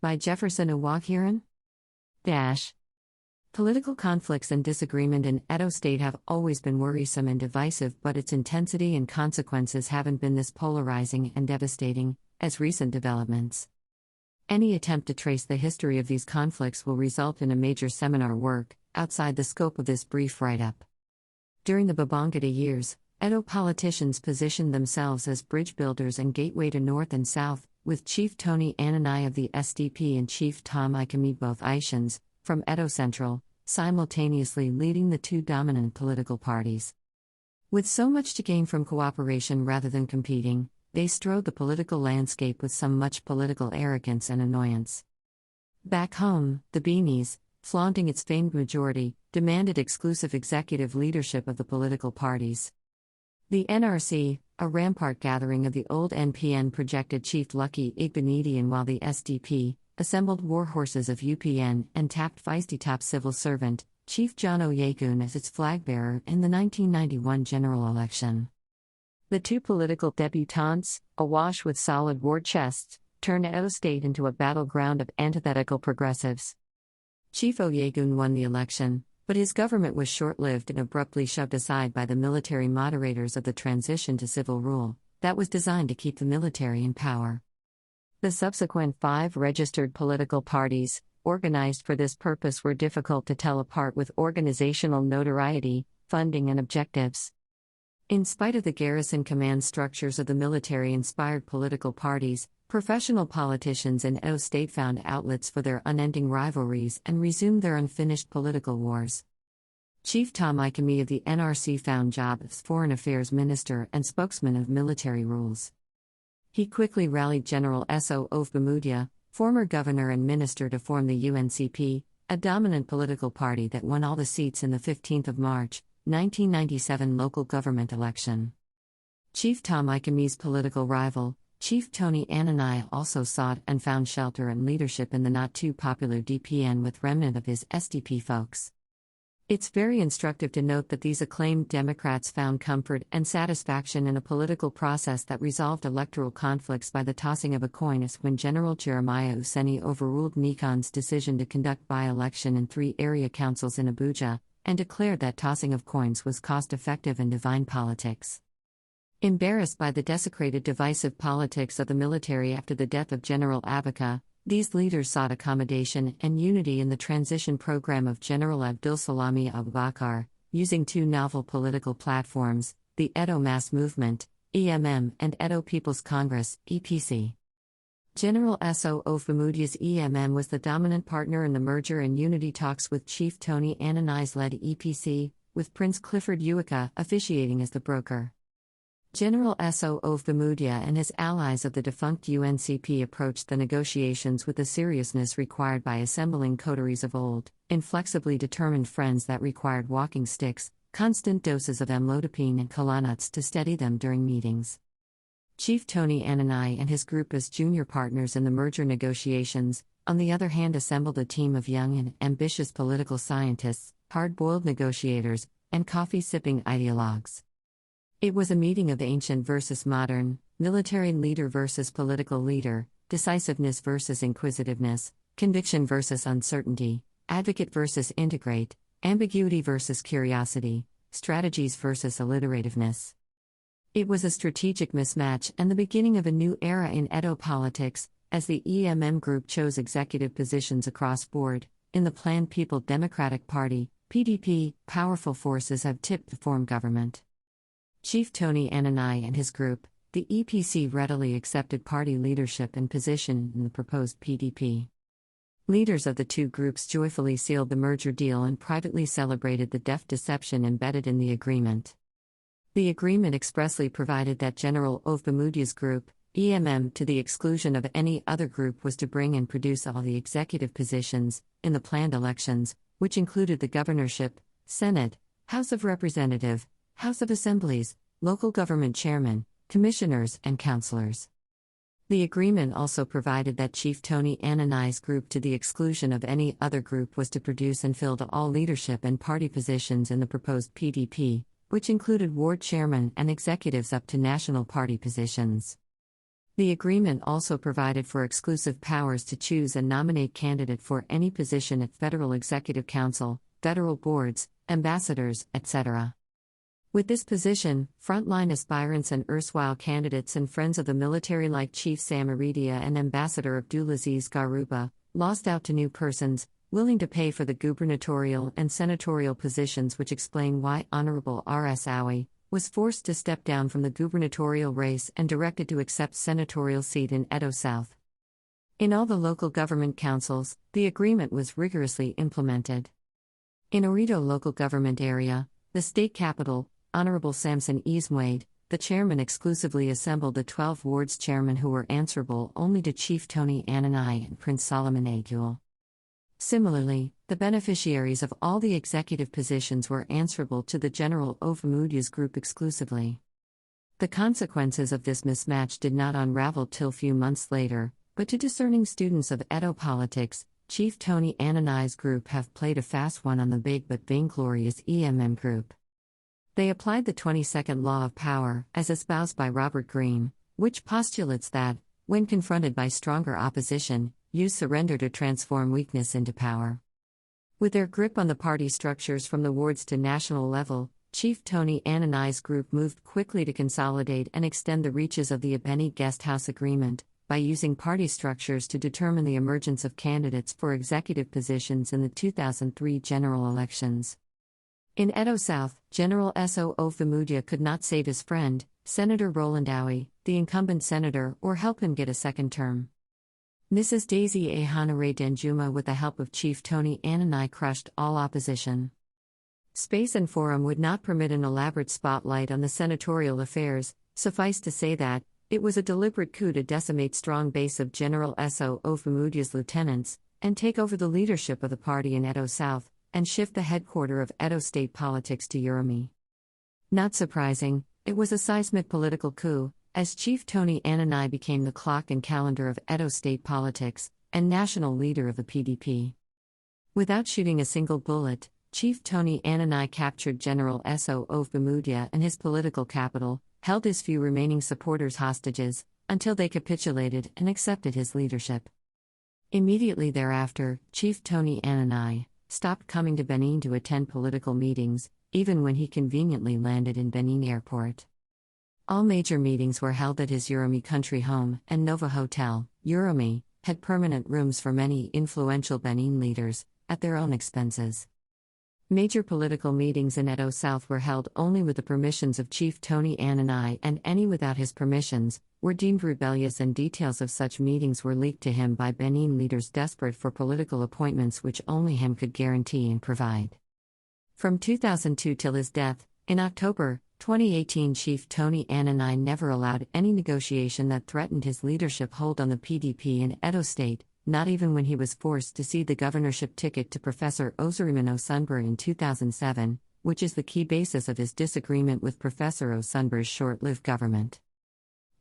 By Jefferson Iwakiran. Political conflicts and disagreement in Edo State have always been worrisome and divisive, but its intensity and consequences haven't been this polarizing and devastating as recent developments. Any attempt to trace the history of these conflicts will result in a major seminar work, outside the scope of this brief write-up. During the Babangida years, Edo politicians positioned themselves as bridge builders and gateway to North and South, with Chief Tony Ananai of the SDP and Chief Tom Ikemi, both Aishans, from Edo Central, simultaneously leading the two dominant political parties. With so much to gain from cooperation rather than competing, they strode the political landscape with some much political arrogance and annoyance. Back home, the Beanies, flaunting its famed majority, demanded exclusive executive leadership of the political parties. The NRC, a rampart gathering of the old NPN, projected Chief Lucky Igbenedian, while the SDP assembled warhorses of UPN and tapped feisty top civil servant, Chief John Oyegun, as its flag-bearer in the 1991 general election. The two political debutantes, awash with solid war chests, turned Edo State into a battleground of antithetical progressives. Chief Oyegun won the election, but his government was short-lived and abruptly shoved aside by the military moderators of the transition to civil rule that was designed to keep the military in power. The subsequent 5 registered political parties, organized for this purpose, were difficult to tell apart with organizational notoriety, funding and objectives. In spite of the garrison command structures of the military-inspired political parties, professional politicians in Edo State found outlets for their unending rivalries and resumed their unfinished political wars. Chief Tom Ikemi of the NRC found job as Foreign Affairs Minister and spokesman of military rules. He quickly rallied General So Ovbemudia, former governor and minister, to form the UNCP, a dominant political party that won all the seats in the 15th of March, 1997 local government election. Chief Tom Ikemi's political rival, Chief Tony Ananai, also sought and found shelter and leadership in the not-too-popular DPN with remnant of his SDP folks. It's very instructive to note that these acclaimed Democrats found comfort and satisfaction in a political process that resolved electoral conflicts by the tossing of a coin, as when General Jeremiah Useni overruled Nikon's decision to conduct by-election in 3 area councils in Abuja, and declared that tossing of coins was cost-effective and divine politics. Embarrassed by the desecrated divisive politics of the military after the death of General Abacha, these leaders sought accommodation and unity in the transition program of General Abdul Salami Abubakar, using 2 novel political platforms, the Edo Mass Movement, EMM, and Edo People's Congress, EPC. General So Ovbemudia's EMM was the dominant partner in the merger and unity talks with Chief Tony Ananai's led EPC, with Prince Clifford Uwaka officiating as the broker. General So Ovbemudia and his allies of the defunct UNCP approached the negotiations with the seriousness required by assembling coteries of old, inflexibly determined friends that required walking sticks, constant doses of amlodipine and kola nuts to steady them during meetings. Chief Tony Ananai and his group, as junior partners in the merger negotiations, on the other hand, assembled a team of young and ambitious political scientists, hard-boiled negotiators, and coffee-sipping ideologues. It was a meeting of ancient versus modern, military leader versus political leader, decisiveness versus inquisitiveness, conviction versus uncertainty, advocate versus integrate, ambiguity versus curiosity, strategies versus alliterativeness. It was a strategic mismatch and the beginning of a new era in Edo politics, as the EMM group chose executive positions across board. In the planned People Democratic Party, PDP, powerful forces have tipped to form government. Chief Tony Ananai and his group, the EPC, readily accepted party leadership and position in the proposed PDP. Leaders of the two groups joyfully sealed the merger deal and privately celebrated the deft deception embedded in the agreement. The agreement expressly provided that General Ovbemudia's group, EMM, to the exclusion of any other group, was to bring and produce all the executive positions in the planned elections, which included the governorship, Senate, House of Representatives, House of Assemblies, local government chairmen, commissioners, and councillors. The agreement also provided that Chief Tony Ananai's group, to the exclusion of any other group, was to produce and fill all leadership and party positions in the proposed PDP, which included ward chairmen and executives up to national party positions. The agreement also provided for exclusive powers to choose and nominate candidate for any position at Federal Executive Council, federal boards, ambassadors, etc. With this position, frontline aspirants and erstwhile candidates and friends of the military like Chief Sam Aridia and Ambassador Abdulaziz Garuba, lost out to new persons, willing to pay for the gubernatorial and senatorial positions, which explain why Honorable R.S. Awi was forced to step down from the gubernatorial race and directed to accept senatorial seat in Edo South. In all the local government councils, the agreement was rigorously implemented. In Oredo local government area, the state capital, Honorable Samson Easmwade, the chairman exclusively assembled the 12 wards chairmen who were answerable only to Chief Tony Ananai and Prince Solomon Agul. Similarly, the beneficiaries of all the executive positions were answerable to the General Ovamudia's group exclusively. The consequences of this mismatch did not unravel till few months later, but to discerning students of Edo politics, Chief Tony Ananai's group have played a fast one on the big but vainglorious EMM group. They applied the 22nd Law of Power, as espoused by Robert Greene, which postulates that, when confronted by stronger opposition, use surrender to transform weakness into power. With their grip on the party structures from the wards to national level, Chief Tony Ananai's group moved quickly to consolidate and extend the reaches of the Abeni Guest House Agreement, by using party structures to determine the emergence of candidates for executive positions in the 2003 general elections. In Edo South, General S.O. Ofamudia could not save his friend, Senator Roland Awi, the incumbent senator, or help him get a second term. Mrs. Daisy A. Hanare Denjuma, with the help of Chief Tony Ananai, crushed all opposition. Space and forum would not permit an elaborate spotlight on the senatorial affairs, suffice to say that, it was a deliberate coup to decimate strong base of General S.O. Ofamudia's lieutenants, and take over the leadership of the party in Edo South, and shift the headquarter of Edo state politics to Uromi. Not surprising, it was a seismic political coup, as Chief Tony Ananai became the clock and calendar of Edo state politics, and national leader of the PDP. Without shooting a single bullet, Chief Tony Ananai captured General S.O. Ofamudia and his political capital, held his few remaining supporters hostages, until they capitulated and accepted his leadership. Immediately thereafter, Chief Tony Ananai stopped coming to Benin to attend political meetings, even when he conveniently landed in Benin Airport. All major meetings were held at his Uromi country home, and Nova Hotel, Uromi, had permanent rooms for many influential Benin leaders, at their own expenses. Major political meetings in Edo South were held only with the permissions of Chief Tony Ananai, and any without his permissions were deemed rebellious, and details of such meetings were leaked to him by Benin leaders desperate for political appointments which only him could guarantee and provide. From 2002 till his death, in October 2018, Chief Tony Ananai never allowed any negotiation that threatened his leadership hold on the PDP in Edo State, not even when he was forced to cede the governorship ticket to Professor Osazuwa Osunbur in 2007, which is the key basis of his disagreement with Professor Osunbur's short-lived government.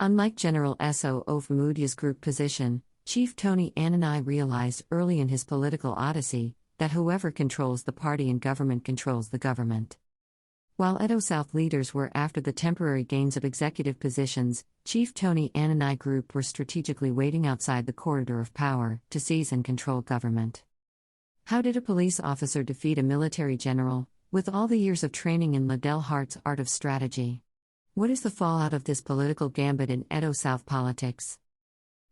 Unlike General S.O. Ofamudia's group position, Chief Tony Ananai realized early in his political odyssey that whoever controls the party in government controls the government. While Edo South leaders were after the temporary gains of executive positions, Chief Tony Ananai group were strategically waiting outside the corridor of power to seize and control government. How did a police officer defeat a military general, with all the years of training in Liddell Hart's art of strategy? What is the fallout of this political gambit in Edo South politics?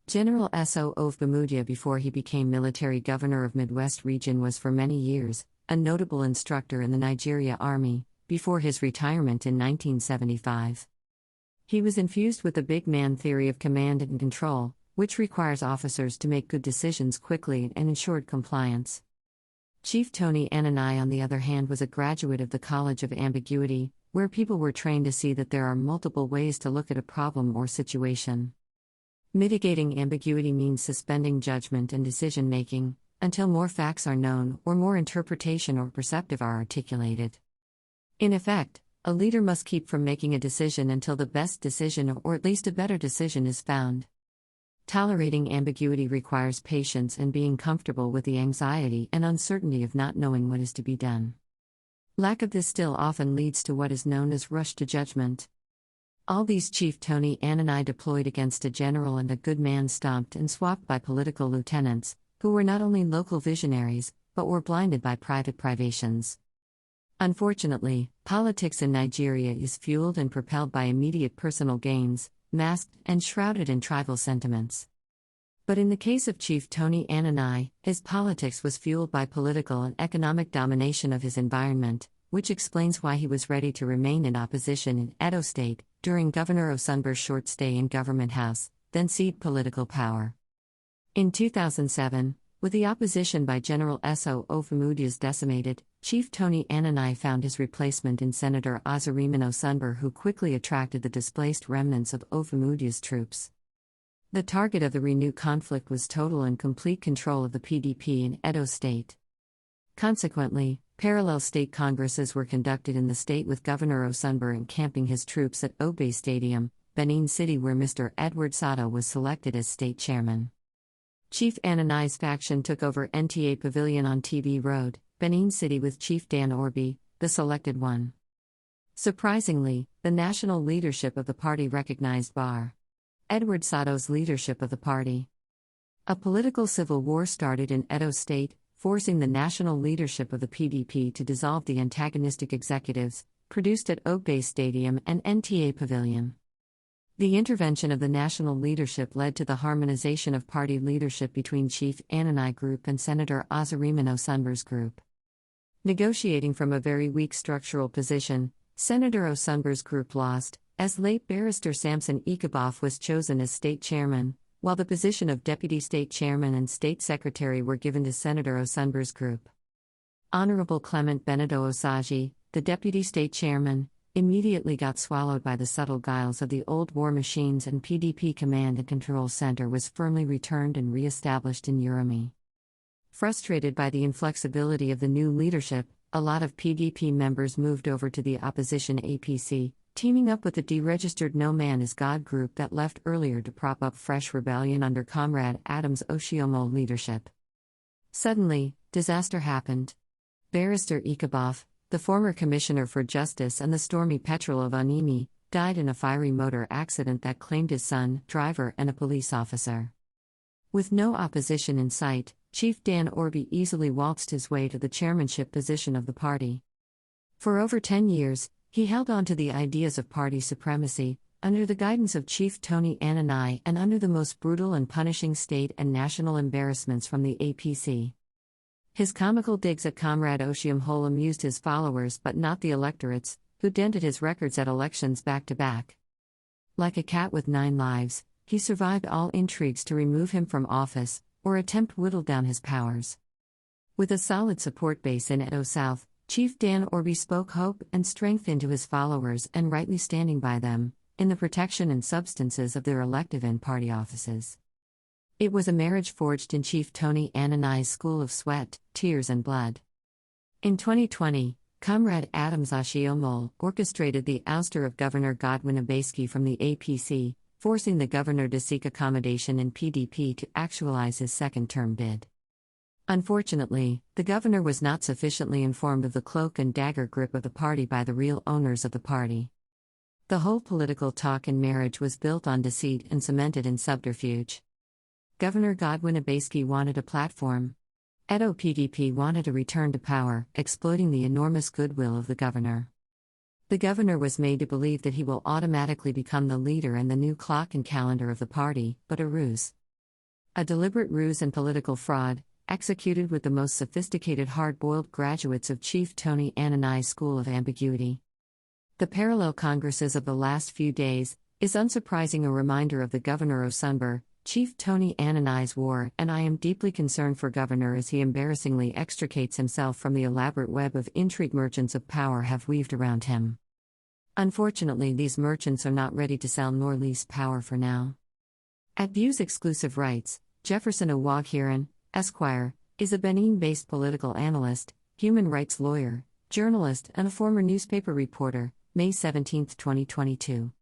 General S.O. Ofamudia, before he became military governor of Midwest region, was for many years a notable instructor in the Nigeria Army, before his retirement in 1975. He was infused with the big man theory of command and control, which requires officers to make good decisions quickly and ensured compliance. Chief Tony Ananai, on the other hand, was a graduate of the College of Ambiguity, where people were trained to see that there are multiple ways to look at a problem or situation. Mitigating ambiguity means suspending judgment and decision-making, until more facts are known or more interpretation or perceptive are articulated. In effect, a leader must keep from making a decision until the best decision, or at least a better decision, is found. Tolerating ambiguity requires patience and being comfortable with the anxiety and uncertainty of not knowing what is to be done. Lack of this still often leads to what is known as rush to judgment. All these Chief Tony Anani deployed against a general and a good man stomped and swapped by political lieutenants, who were not only local visionaries, but were blinded by private privations. Unfortunately, politics in Nigeria is fueled and propelled by immediate personal gains, masked and shrouded in tribal sentiments. But in the case of Chief Tony Anani, his politics was fueled by political and economic domination of his environment, which explains why he was ready to remain in opposition in Edo State, during Governor Osunbor's short stay in Government House, then cede political power. In 2007, with the opposition by General S.O. Ofamudias decimated, Chief Tony Anani found his replacement in Senator OsazuwaAkonedo, who quickly attracted the displaced remnants of Ofamudias' troops. The target of the renewed conflict was total and complete control of the PDP in Edo State. Consequently, parallel state congresses were conducted in the state, with Governor Osunbor encamping his troops at Obe Stadium, Benin City, where Mr. Edward Sato was selected as state chairman. Chief Anani's faction took over NTA Pavilion on TB Road, Benin City, with Chief Dan Orbi, the selected one. Surprisingly, the national leadership of the party recognized Bar. Edward Sato's leadership of the party. A political civil war started in Edo State, forcing the national leadership of the PDP to dissolve the antagonistic executives, produced at Obe Stadium and NTA Pavilion. The intervention of the national leadership led to the harmonization of party leadership between Chief Anani Group and Senator Osunbor's group. Negotiating from a very weak structural position, Senator Osunbor's group lost, as late Barrister Samson Ikaboff was chosen as state chairman, while the position of deputy state chairman and state secretary were given to Senator Osunbor's group. Honorable Clement Benedict Osagie, the deputy state chairman, immediately got swallowed by the subtle guiles of the old war machines, and PDP Command and Control Center was firmly returned and re-established in Uromi. Frustrated by the inflexibility of the new leadership, a lot of PDP members moved over to the opposition APC, teaming up with the deregistered No Man Is God group that left earlier to prop up fresh rebellion under Comrade Adams Oshiomhole leadership. Suddenly, disaster happened. Barrister Ikaboff, the former Commissioner for Justice and the stormy Petrel of Onimi, died in a fiery motor accident that claimed his son, driver, and a police officer. With no opposition in sight, Chief Dan Orbi easily waltzed his way to the chairmanship position of the party. For over 10 years, he held on to the ideas of party supremacy, under the guidance of Chief Tony Anani and under the most brutal and punishing state and national embarrassments from the APC. His comical digs at Comrade Oshiomhole amused his followers but not the electorates, who dented his records at elections back to back. Like a cat with 9 lives, he survived all intrigues to remove him from office, or attempt whittle down his powers. With a solid support base in Edo South, Chief Dan Orbi spoke hope and strength into his followers, and rightly standing by them, in the protection and substances of their elective and party offices. It was a marriage forged in Chief Tony Anani's school of sweat, tears and blood. In 2020, Comrade Adams Oshiomhole orchestrated the ouster of Governor Godwin Abaski from the APC, forcing the governor to seek accommodation in PDP to actualize his second-term bid. Unfortunately, the governor was not sufficiently informed of the cloak and dagger grip of the party by the real owners of the party. The whole political talk and marriage was built on deceit and cemented in subterfuge. Governor Godwin Abaski wanted a platform. Edo PDP wanted a return to power, exploiting the enormous goodwill of the governor. The governor was made to believe that he will automatically become the leader and the new clock and calendar of the party, but a ruse. A deliberate ruse and political fraud, executed with the most sophisticated hard-boiled graduates of Chief Tony Anani's School of Ambiguity. The parallel congresses of the last few days is unsurprising a reminder of the Governor Osunbor, Chief Tony Anani's war, and I am deeply concerned for Governor as he embarrassingly extricates himself from the elaborate web of intrigue merchants of power have weaved around him. Unfortunately, these merchants are not ready to sell nor lease power for now. At View's exclusive rights, Jefferson Owaghiran, Esquire, is a Benin-based political analyst, human rights lawyer, journalist, and a former newspaper reporter, May 17, 2022.